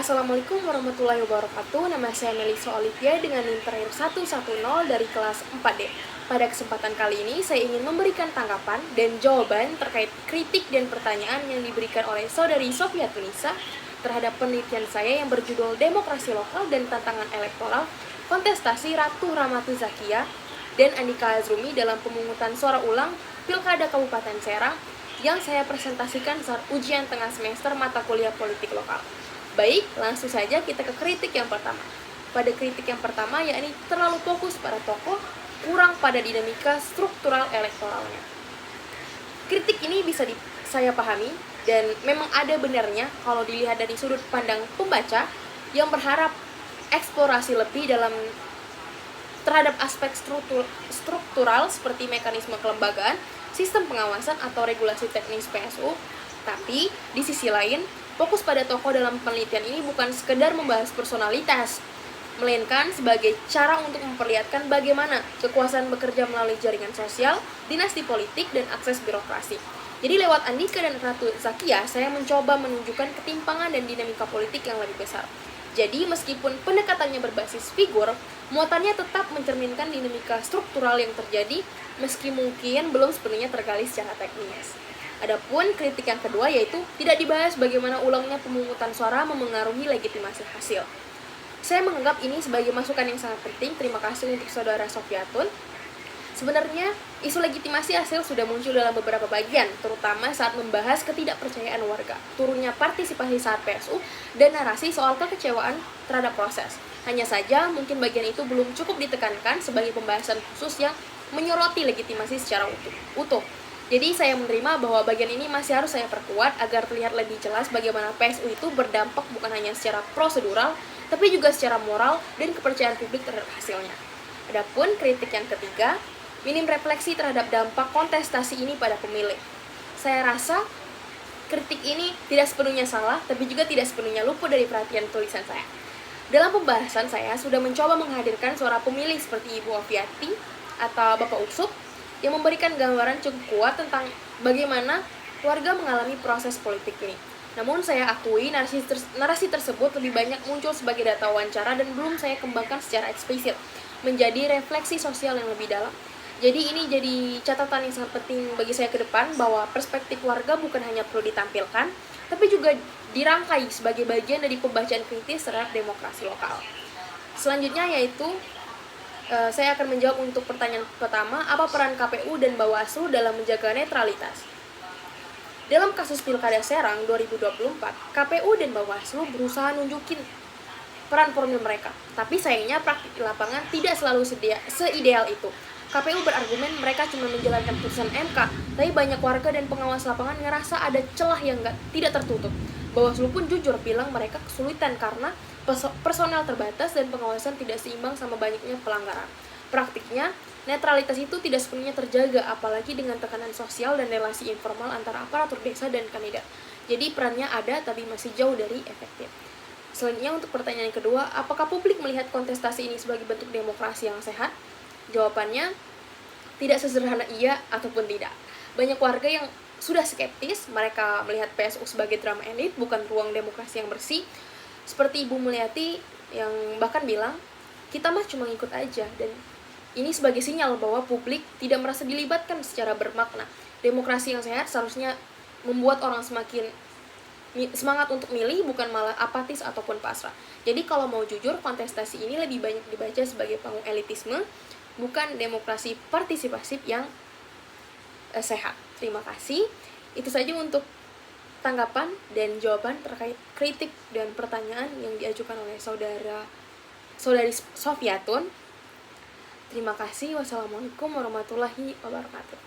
Assalamualaikum warahmatullahi wabarakatuh. Nama saya Melisa Olivia dengan NIM terakhir 110 dari kelas 4D. Pada kesempatan kali ini, saya ingin memberikan tanggapan dan jawaban terkait kritik dan pertanyaan yang diberikan oleh saudari Sofia Tunisa terhadap penelitian saya yang berjudul Demokrasi Lokal dan Tantangan Elektoral, Kontestasi Ratu Rahmati Zakia dan Andika Azrumi dalam pemungutan suara ulang Pilkada Kabupaten Serang yang saya presentasikan saat ujian tengah semester mata kuliah politik lokal. Baik, langsung saja kita ke kritik yang pertama. Pada kritik yang pertama, yakni terlalu fokus pada tokoh, kurang pada dinamika struktural elektoralnya. Kritik ini bisa saya pahami, dan memang ada benarnya kalau dilihat dari sudut pandang pembaca yang berharap eksplorasi lebih terhadap aspek struktural seperti mekanisme kelembagaan, sistem pengawasan atau regulasi teknis PSU. Tapi, di sisi lain, fokus pada tokoh dalam penelitian ini bukan sekedar membahas personalitas, melainkan sebagai cara untuk memperlihatkan bagaimana kekuasaan bekerja melalui jaringan sosial, dinasti politik, dan akses birokrasi. Jadi lewat Andika dan Ratu Zakia, saya mencoba menunjukkan ketimpangan dan dinamika politik yang lebih besar. Jadi meskipun pendekatannya berbasis figur, muatannya tetap mencerminkan dinamika struktural yang terjadi, meski mungkin belum sepenuhnya tergali secara teknis. Adapun kritik yang kedua yaitu tidak dibahas bagaimana ulangnya pemungutan suara memengaruhi legitimasi hasil. Saya menganggap ini sebagai masukan yang sangat penting. Terima kasih untuk saudara Sofiatun. Sebenarnya, isu legitimasi hasil sudah muncul dalam beberapa bagian, terutama saat membahas ketidakpercayaan warga, turunnya partisipasi saat PSU, dan narasi soal kekecewaan terhadap proses. Hanya saja, mungkin bagian itu belum cukup ditekankan sebagai pembahasan khusus yang menyoroti legitimasi secara utuh. Jadi saya menerima bahwa bagian ini masih harus saya perkuat agar terlihat lebih jelas bagaimana PSU itu berdampak bukan hanya secara prosedural, tapi juga secara moral dan kepercayaan publik terhadap hasilnya. Adapun kritik yang ketiga, minim refleksi terhadap dampak kontestasi ini pada pemilih. Saya rasa kritik ini tidak sepenuhnya salah, tapi juga tidak sepenuhnya luput dari perhatian tulisan saya. Dalam pembahasan saya sudah mencoba menghadirkan suara pemilih seperti Ibu Oviati atau Bapak Usup, yang memberikan gambaran cukup kuat tentang bagaimana warga mengalami proses politik ini. Namun saya akui narasi tersebut lebih banyak muncul sebagai data wawancara dan belum saya kembangkan secara eksplisit menjadi refleksi sosial yang lebih dalam. Jadi ini jadi catatan yang sangat penting bagi saya ke depan bahwa perspektif warga bukan hanya perlu ditampilkan, tapi juga dirangkai sebagai bagian dari pembacaan kritis terhadap demokrasi lokal. Selanjutnya yaitu saya akan menjawab untuk pertanyaan pertama, apa peran KPU dan Bawaslu dalam menjaga netralitas? Dalam kasus Pilkada Serang 2024, KPU dan Bawaslu berusaha nunjukin peran formil mereka. Tapi sayangnya praktik di lapangan tidak selalu seideal itu. KPU berargumen mereka cuma menjalankan putusan MK, tapi banyak warga dan pengawas lapangan ngerasa ada celah yang tidak tertutup. Bawaslu pun jujur bilang mereka kesulitan karena personel terbatas dan pengawasan tidak seimbang sama banyaknya pelanggaran. Praktiknya, netralitas itu tidak sepenuhnya terjaga, apalagi dengan tekanan sosial dan relasi informal antara aparatur desa dan kandidat. Jadi perannya ada, tapi masih jauh dari efektif. Selanjutnya untuk pertanyaan yang kedua, apakah publik melihat kontestasi ini sebagai bentuk demokrasi yang sehat? Jawabannya, tidak sesederhana iya ataupun tidak. Banyak warga yang sudah skeptis, mereka melihat PSU sebagai drama elit, bukan ruang demokrasi yang bersih. Seperti Ibu Mulyati yang bahkan bilang, kita mah cuma ngikut aja, dan ini sebagai sinyal bahwa publik tidak merasa dilibatkan secara bermakna. Demokrasi yang sehat seharusnya membuat orang semakin semangat untuk milih, bukan malah apatis ataupun pasrah. Jadi kalau mau jujur, kontestasi ini lebih banyak dibaca sebagai panggung elitisme, bukan demokrasi partisipasif yang sehat. Terima kasih. Itu saja untuk tanggapan dan jawaban terkait kritik dan pertanyaan yang diajukan oleh saudari Sofiatun. Terima kasih. Wassalamualaikum warahmatullahi wabarakatuh.